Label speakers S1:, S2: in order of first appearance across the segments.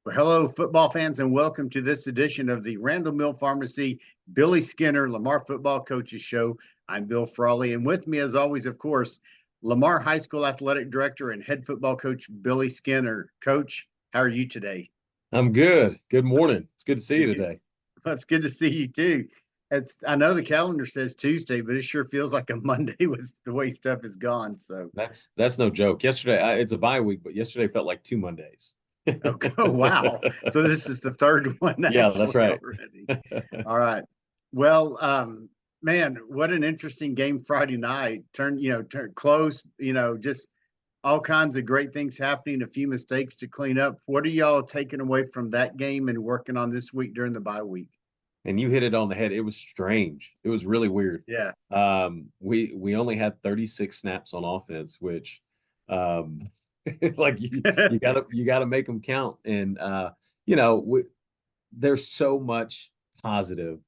S1: Well, hello, football fans, and welcome to this edition of the Randall Mill Pharmacy Billy Skinner Lamar Football Coaches Show. I'm Bill Frawley, and with me, as always, of course, Lamar High School Athletic Director and Head Football Coach Billy Skinner. Coach, how are you today?
S2: I'm good. Good morning. It's good to see you
S1: Good.
S2: today.
S1: Well, it's good to see you too. I know the calendar says Tuesday, but it sure feels like a Monday with the way stuff is gone. So,
S2: That's no joke. Yesterday, it's a bye week, but yesterday felt like 2 Mondays.
S1: okay, wow. So this is the third one
S2: Yeah, that's
S1: actually
S2: right.
S1: already. All right. Well, man, what an interesting game Friday night. Turn close, just all kinds of great things happening, a few mistakes to clean up. What are y'all taking away from that game and working on this week during the bye week?
S2: And you hit it on the head. It was strange. It was really weird.
S1: Yeah.
S2: We only had 36 snaps on offense, which um like you gotta make them count. And you know, we, there's so much positive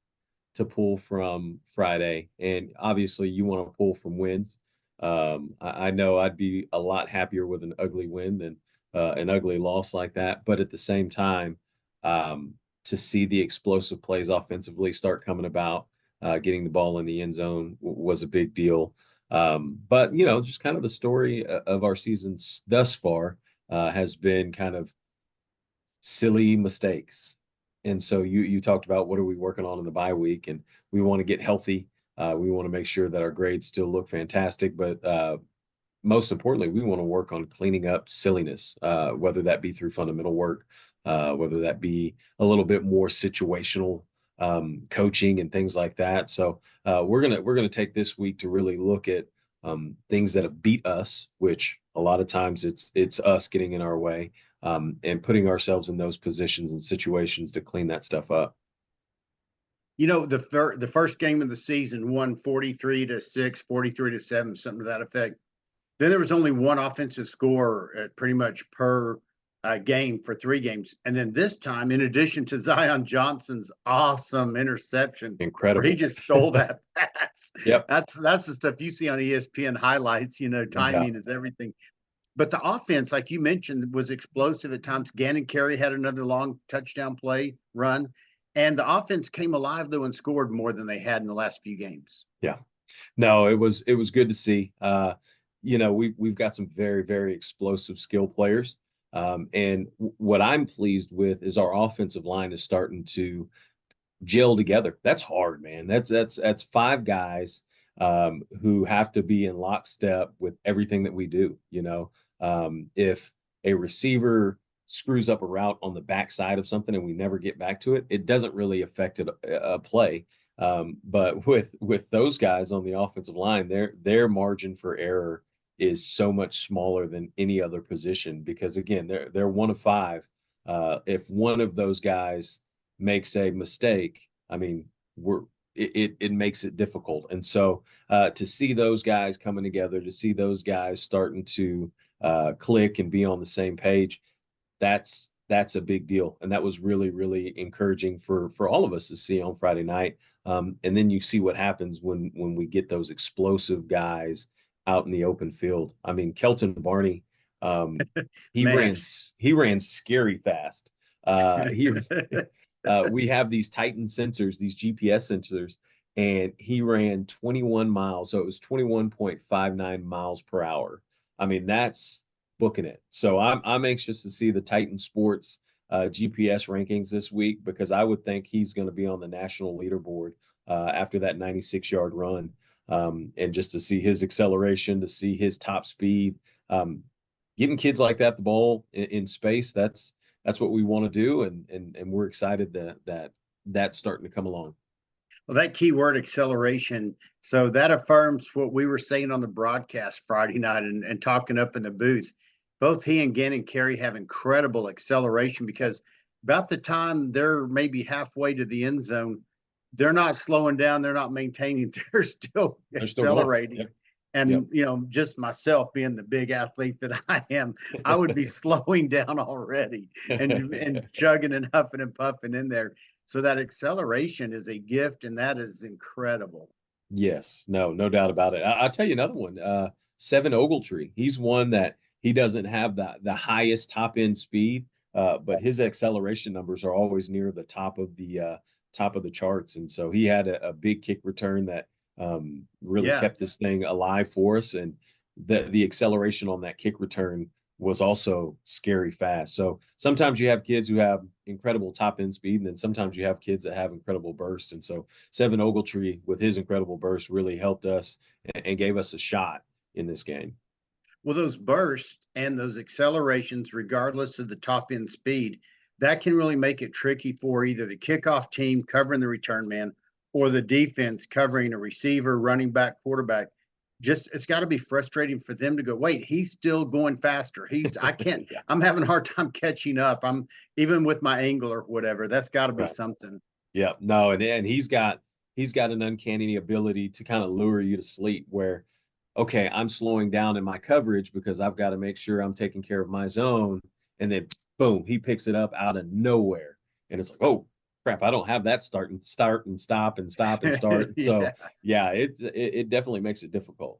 S2: to pull from Friday, and obviously you want to pull from wins. I know I'd be a lot happier with an ugly win than an ugly loss like that, but at the same time, to see the explosive plays offensively start coming about, getting the ball in the end zone was a big deal. But just kind of the story of our season thus far has been kind of silly mistakes. And so you talked about what are we working on in the bye week, and we want to get healthy. We want to make sure that our grades still look fantastic, but most importantly, we want to work on cleaning up silliness, whether that be through fundamental work, whether that be a little bit more situational coaching and things like that. So we're gonna take this week to really look at things that have beat us, which a lot of times it's us getting in our way, and putting ourselves in those positions and situations to clean that stuff up.
S1: The first game of the season won 43-6, 43-7, something to that effect. Then there was only one offensive score pretty much per game for three games. And then this time, in addition to Zion Johnson's awesome interception, where he
S2: Incredible.
S1: just stole that pass.
S2: Yep,
S1: That's the stuff you see on ESPN highlights.
S2: no doubt.
S1: Timing is everything. But the offense, like you mentioned, was explosive at times. Gannon Carey had another long touchdown play run. And the offense came alive, though, and scored more than they had in the last few games.
S2: Yeah. No, it was good to see. We've got some very, very explosive skill players. And what I'm pleased with is our offensive line is starting to gel together. That's hard, man. That's five guys who have to be in lockstep with everything that we do. If a receiver screws up a route on the backside of something and we never get back to it, it doesn't really affect a play. But with those guys on the offensive line, their margin for error is so much smaller than any other position because again, they're one of five. If one of those guys makes a mistake, I mean, it makes it difficult. And so to see those guys coming together, to see those guys starting to click and be on the same page, that's a big deal. And that was really, really encouraging for all of us to see on Friday night. And then you see what happens when we get those explosive guys out in the open field. I mean, Kelton Barney, he
S1: Man.
S2: ran he ran scary fast. He we have these Titan sensors, these GPS sensors, and he ran 21 miles. So it was 21.59 miles per hour. I mean, that's booking it. So I'm anxious to see the Titan Sports GPS rankings this week because I would think he's going to be on the national leaderboard after that 96-yard run. And just to see his acceleration, to see his top speed, getting kids like that the ball in space, that's what we want to do, and we're excited that's starting to come along.
S1: Well, that keyword acceleration. So that affirms what we were saying on the broadcast Friday night and talking up in the booth. Both he and Gannon Carey have incredible acceleration because about the time they're maybe halfway to the end zone, they're not slowing down, they're not maintaining, they're still
S2: They're still going.
S1: accelerating.
S2: Yep. Yep.
S1: And just myself being the big athlete that I am, I would be slowing down already and chugging and huffing and puffing in there. So that acceleration is a gift, and that is incredible.
S2: Yes, no doubt about it. I'll tell you another one. Seven Ogletree. He's one that he doesn't have the highest top end speed, but his acceleration numbers are always near the top of the charts. And so he had a big kick return that really
S1: Yeah.
S2: kept this thing alive for us. And the acceleration on that kick return was also scary fast. So sometimes you have kids who have incredible top end speed, and then sometimes you have kids that have incredible burst. And so Seven Ogletree, with his incredible burst, really helped us and gave us a shot in this game.
S1: Well, those bursts and those accelerations, regardless of the top end speed, that can really make it tricky for either the kickoff team covering the return man or the defense covering a receiver, running back, quarterback. Just it's got to be frustrating for them to go, wait, he's still going faster. I can't,
S2: Yeah,
S1: I'm having a hard time catching up. I'm even with my angle or whatever. That's got to be
S2: right.
S1: something.
S2: Yeah, no, and he's got an uncanny ability to kind of lure you to sleep where, okay, I'm slowing down in my coverage because I've got to make sure I'm taking care of my zone. And then boom, he picks it up out of nowhere. And it's like, oh crap, I don't have that start and stop and stop and start.
S1: Yeah.
S2: So yeah, it definitely makes it difficult.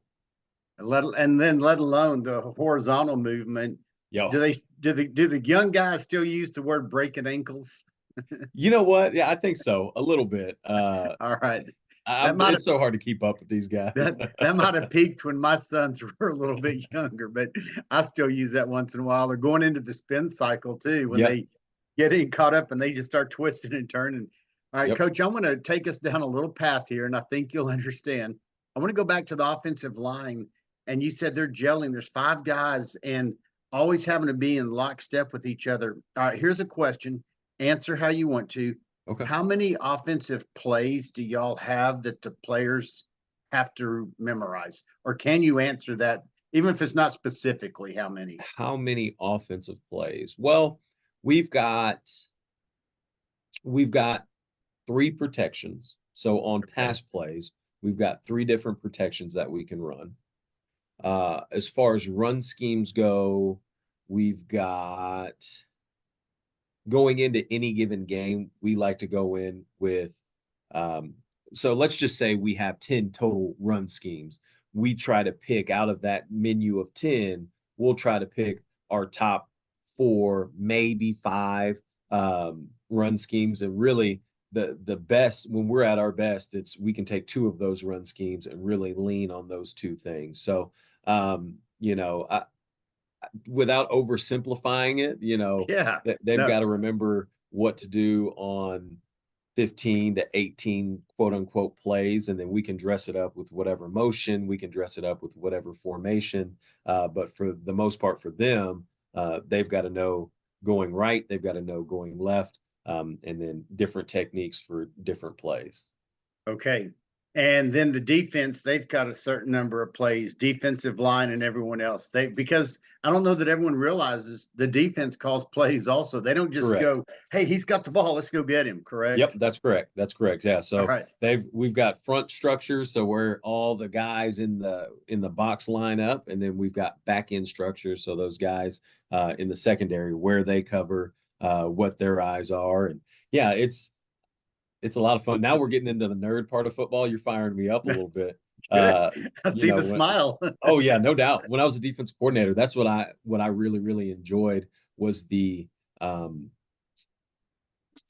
S1: And then let alone the horizontal movement.
S2: Yo,
S1: Do the young guys still use the word breaking ankles?
S2: you know what? Yeah, I think so, a little bit.
S1: All right.
S2: I'm
S1: That might have
S2: it's so hard to keep up with these guys.
S1: that might have peaked when my sons were a little bit younger, but I still use that once in a while. They're going into the spin cycle too when
S2: Yep,
S1: they get in caught up and they just start twisting and turning. All right,
S2: yep.
S1: coach, I'm going to take us down a little path here, and I think you'll understand. I want to go back to the offensive line, and you said they're gelling. There's 5 guys and always having to be in lockstep with each other. All right, here's a question. Answer how you want to.
S2: Okay.
S1: How many offensive plays do y'all have that the players have to memorize? Or can you answer that, even if it's not specifically how many?
S2: How many offensive plays? Well, we've got we've got 3 protections. So on
S1: Okay.
S2: pass plays, we've got 3 different protections that we can run. As far as run schemes go, we've got going into any given game, we like to go in with um, so let's just say we have 10 total run schemes. We try to pick out of that menu of 10, we'll try to pick our top 4, maybe 5 run schemes. And really the best when we're at our best, it's we can take 2 of those run schemes and really lean on those 2 things. So without oversimplifying it,
S1: Yeah.
S2: they've
S1: No.
S2: got to remember what to do on 15 to 18 quote unquote plays, and then we can dress it up with whatever motion, we can dress it up with whatever formation. But for the most part, for them, they've got to know going right, they've got to know going left, and then different techniques for different plays.
S1: Okay. And then the defense, they've got a certain number of plays, defensive line and everyone else. Because I don't know that everyone realizes the defense calls plays also. They don't just
S2: Correct.
S1: go, hey, he's got the ball, let's go get him,
S2: Yep,
S1: correct?
S2: that's correct. That's correct. Yeah.
S1: All
S2: So
S1: right.
S2: we've got front structures, so where all the guys in the box line up, and then we've got back end structures, so those guys in the secondary where they cover, what their eyes are. And yeah, it's a lot of fun. Now we're getting into the nerd part of football. You're firing me up a little bit.
S1: Good.
S2: Uh,
S1: I
S2: you
S1: see
S2: know,
S1: the
S2: when,
S1: smile.
S2: oh yeah, no doubt. When I was a defense coordinator, that's what I really, really enjoyed was the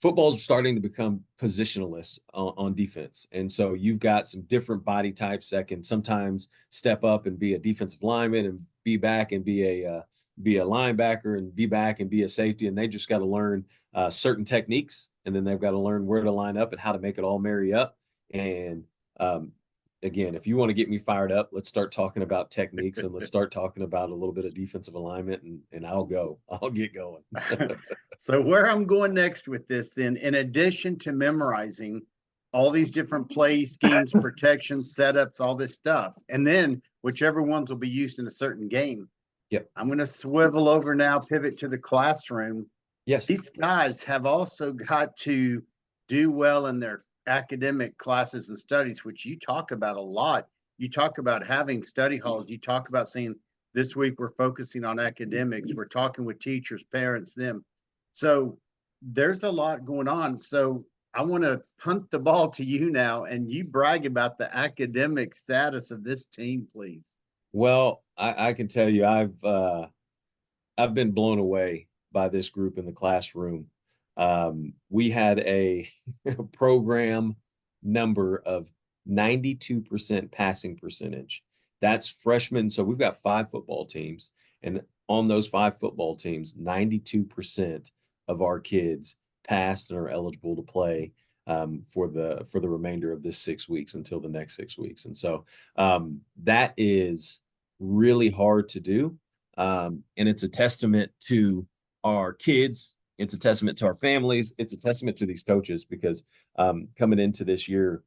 S2: football's starting to become positionless on defense. And so you've got some different body types that can sometimes step up and be a defensive lineman and be back and be a linebacker and be back and be a safety. And they just got to learn certain techniques, and then they've got to learn where to line up and how to make it all marry up. And um, again, if you want to get me fired up, let's start talking about techniques and let's start talking about a little bit of defensive alignment, and I'll get going.
S1: So where I'm going next with this, then, in addition to memorizing all these different play schemes, protections, setups, all this stuff, and then whichever ones will be used in a certain game,
S2: Yep.
S1: I'm going to swivel over now, pivot to the classroom.
S2: Yes.
S1: These guys have also got to do well in their academic classes and studies, which you talk about a lot. You talk about having study halls. You talk about saying, this week we're focusing on academics. We're talking with teachers, parents, them. So there's a lot going on. So I want to punt the ball to you now, and you brag about the academic status of this team, please.
S2: Well, I can tell you I've been blown away by this group in the classroom. We had a program number of 92% passing percentage. That's freshmen. So we've got 5 football teams, and on those 5 football teams, 92% of our kids passed and are eligible to play for the remainder of this 6 weeks until the next 6 weeks. And so that is really hard to do. And it's a testament to our kids. It's a testament to our families. It's a testament to these coaches, because coming into this year,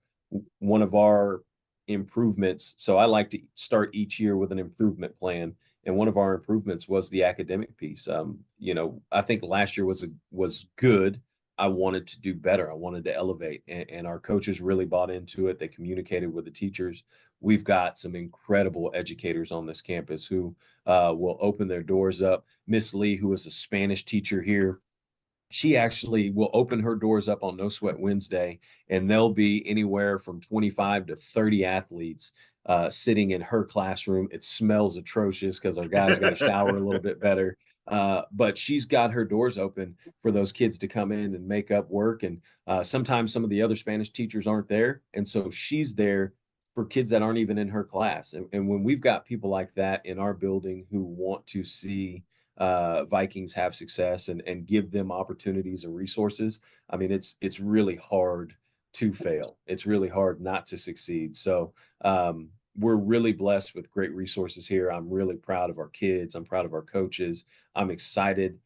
S2: one of our improvements. So I like to start each year with an improvement plan. And one of our improvements was the academic piece. I think last year was good. I wanted to do better. I wanted to elevate, and our coaches really bought into it. They communicated with the teachers. We've got some incredible educators on this campus who will open their doors up. Miss Lee, who is a Spanish teacher here, she actually will open her doors up on No Sweat Wednesday, and there'll be anywhere from 25 to 30 athletes sitting in her classroom. It smells atrocious because our guys got to shower a little bit better. But she's got her doors open for those kids to come in and make up work. And sometimes some of the other Spanish teachers aren't there. And so she's there for kids that aren't even in her class. And when we've got people like that in our building who want to see Vikings have success and give them opportunities and resources, I mean, it's really hard to fail. It's really hard not to succeed. So we're really blessed with great resources here. I'm really proud of our kids. I'm proud of our coaches. I'm excited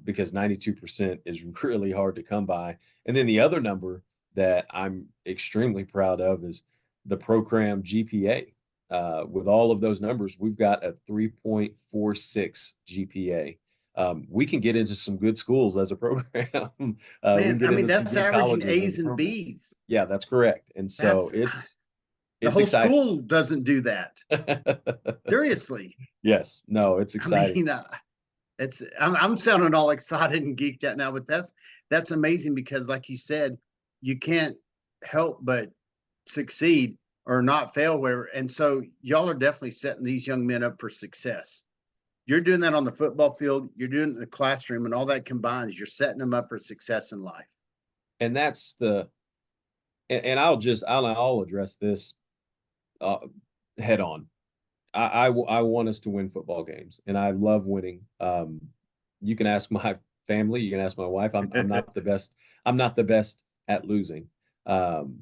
S2: because 92% is really hard to come by. And then the other number that I'm extremely proud of is the program GPA. With all of those numbers, we've got a 3.46 GPA. We can get into some good schools as a program. We can
S1: Man, I
S2: get
S1: mean,
S2: into some
S1: that's
S2: good
S1: averaging
S2: colleges as
S1: A's
S2: a
S1: and
S2: program.
S1: B's.
S2: Yeah, that's correct. And so
S1: That's the
S2: it's
S1: whole
S2: exciting.
S1: school doesn't do that. Seriously.
S2: Yes, no, it's
S1: I
S2: exciting.
S1: mean, I'm sounding all excited and geeked out now, but that's amazing because, like you said, you can't help but succeed or not fail where. And so y'all are definitely setting these young men up for success. You're doing that on the football field, you're doing it in the classroom, and all that combines, you're setting them up for success in life.
S2: And that's and I'll address this uh, head on. I want us to win football games, and I love winning. You can ask my family, you can ask my wife. I'm not the best. I'm not the best at losing. Um,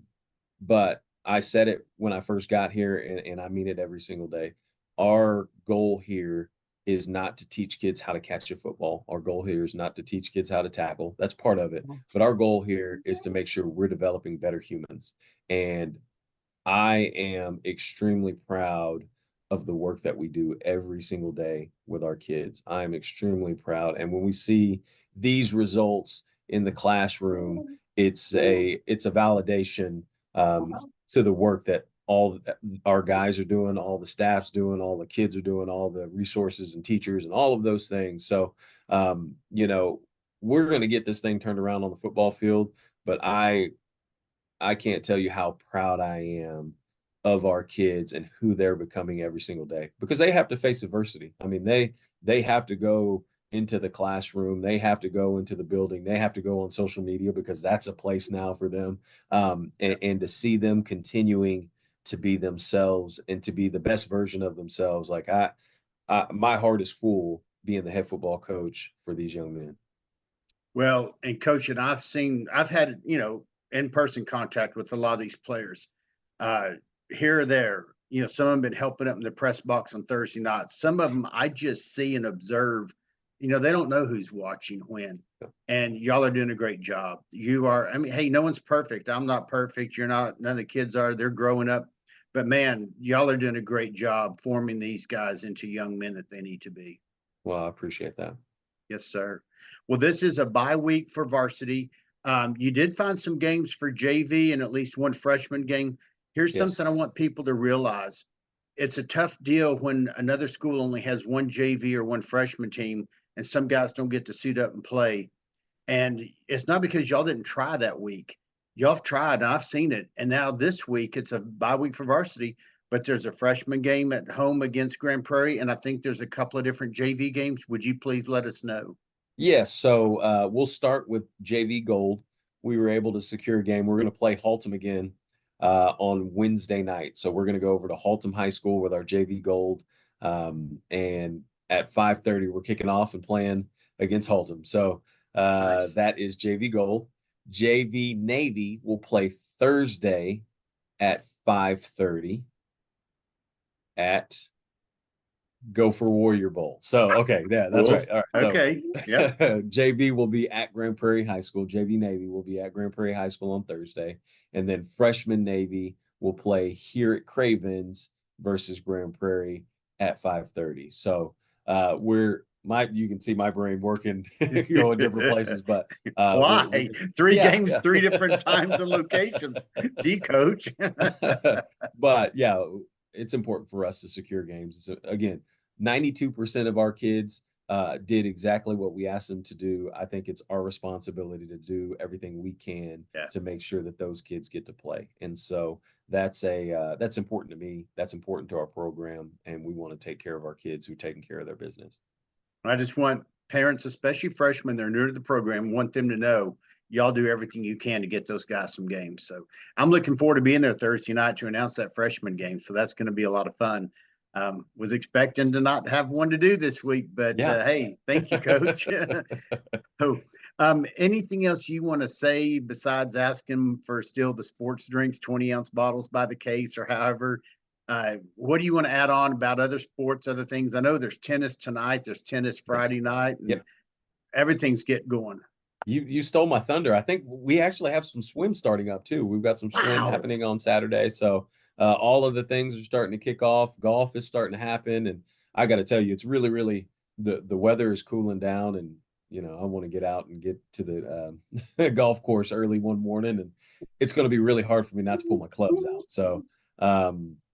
S2: but I said it when I first got here, and I mean it every single day. Our goal here is not to teach kids how to catch a football. Our goal here is not to teach kids how to tackle. That's part of it. But our goal here is to make sure we're developing better humans. And I am extremely proud of the work that we do every single day with our kids. I'm extremely proud. And when we see these results in the classroom, it's a validation to the work that all our guys are doing, all the staff's doing, all the kids are doing, all the resources and teachers and all of those things. So, we're going to get this thing turned around on the football field, but I can't tell you how proud I am of our kids and who they're becoming every single day, because they have to face adversity. I mean, they have to go into the classroom, they have to go into the building, they have to go on social media because that's a place now for them. And to see them continuing to be themselves and to be the best version of themselves, like my heart is full being the head football coach for these young men.
S1: Well, and coach, and I've had, in-person contact with a lot of these players, uh, here or there. Some of them been helping up in the press box on Thursday nights. Some of them I just see and observe. They don't know who's watching when, and y'all are doing a great job. You are. I mean, hey, no one's perfect. I'm not perfect. You're not. None of the kids are. They're growing up, but man, y'all are doing a great job forming these guys into young men that they need to be.
S2: Well, I appreciate that.
S1: Yes, sir. Well, this is a bye week for varsity. You did find some games for JV and at least one freshman game. Here's
S2: Yes.
S1: something I want people to realize. It's a tough deal when another school only has one JV or one freshman team, and some guys don't get to suit up and play. And it's not because y'all didn't try that week. Y'all have tried, and I've seen it. And now this week, it's a bye week for varsity, but there's a freshman game at home against Grand Prairie, and I think there's a couple of different JV games. Would you please let us know?
S2: Yes, so we'll start with JV Gold. We were able to secure a game. We're going to play Haltom again on Wednesday night. So we're going to go over to Haltom High School with our JV Gold, and at 5:30 we're kicking off and playing against Haltom. So
S1: Nice.
S2: that is JV Gold. JV Navy will play Thursday at 5:30 at Gopher Warrior Bowl. So, okay, yeah, that's
S1: Cool.
S2: right. All right. So,
S1: Okay. Yep.
S2: JV will be at Grand Prairie High School. JV Navy will be at Grand Prairie High School on Thursday. And then freshman Navy will play here at Cravens versus Grand Prairie at 5:30. So, you can see my brain working, going different places, but we're
S1: Why? Three
S2: yeah,
S1: games,
S2: yeah.
S1: three different times and locations. Gee, coach.
S2: But yeah, it's important for us to secure games. So, again, 92% of our kids did exactly what we asked them to do. I think it's our responsibility to do everything we can
S1: Yeah.
S2: to make sure that those kids get to play. And so that's important to me. That's important to our program, and we want to take care of our kids who are taking care of their business.
S1: I just want parents, especially freshmen, they're new to the program, want them to know y'all do everything you can to get those guys some games. So I'm looking forward to being there Thursday night to announce that freshman game. So that's going to be a lot of fun. Was expecting to not have one to do this week, but
S2: Yeah.
S1: hey, thank you, coach. So, anything else you want to say besides asking for still the sports drinks, 20-ounce bottles by the case, or however? What do you want to add on about other sports, other things? I know there's tennis tonight, there's tennis
S2: Yes.
S1: Friday night, and
S2: Yep.
S1: everything's getting going.
S2: You stole my thunder. I think we actually have some swim starting up too. We've got some swim
S1: Wow.
S2: happening on Saturday. So all of the things are starting to kick off. Golf is starting to happen, and I got to tell you, it's really, really the weather is cooling down, and I want to get out and get to the golf course early one morning, and it's going to be really hard for me not to pull my clubs out. So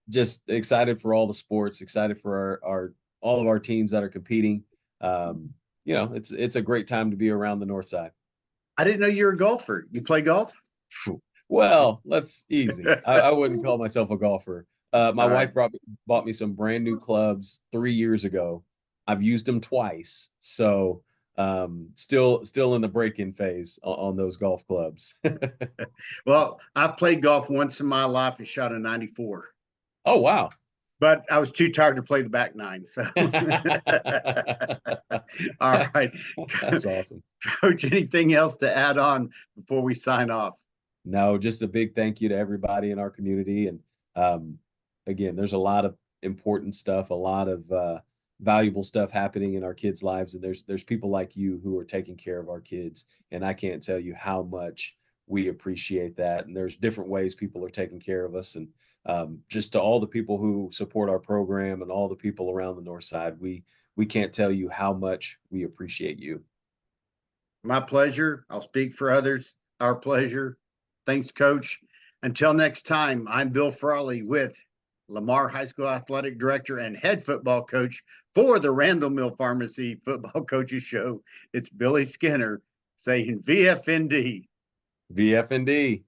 S2: just excited for all the sports, excited for our all of our teams that are competing. It's a great time to be around the North Side.
S1: I didn't know you were a golfer. You play golf?
S2: Phew. Well, that's easy. I wouldn't call myself a golfer. My
S1: All
S2: wife
S1: right.
S2: bought me some brand new clubs 3 years ago. I've used them twice, so still in the break-in phase on those golf clubs.
S1: Well, I've played golf once in my life and shot a 94,
S2: Oh wow.
S1: but I was too tired to play the back nine. So, all right.
S2: That's awesome.
S1: Coach, anything else to add on before we sign off?
S2: No, just a big thank you to everybody in our community. And um, again, there's a lot of important stuff, a lot of valuable stuff happening in our kids' lives, and there's people like you who are taking care of our kids. And I can't tell you how much we appreciate that. And there's different ways people are taking care of us. And just to all the people who support our program and all the people around the North Side, we can't tell you how much we appreciate you.
S1: My pleasure. I'll speak for others. Our pleasure. Thanks, Coach. Until next time, I'm Bill Frawley with Lamar High School Athletic Director and head football coach for the Randall Mill Pharmacy Football Coaches Show. It's Billy Skinner saying VFND.
S2: VFND.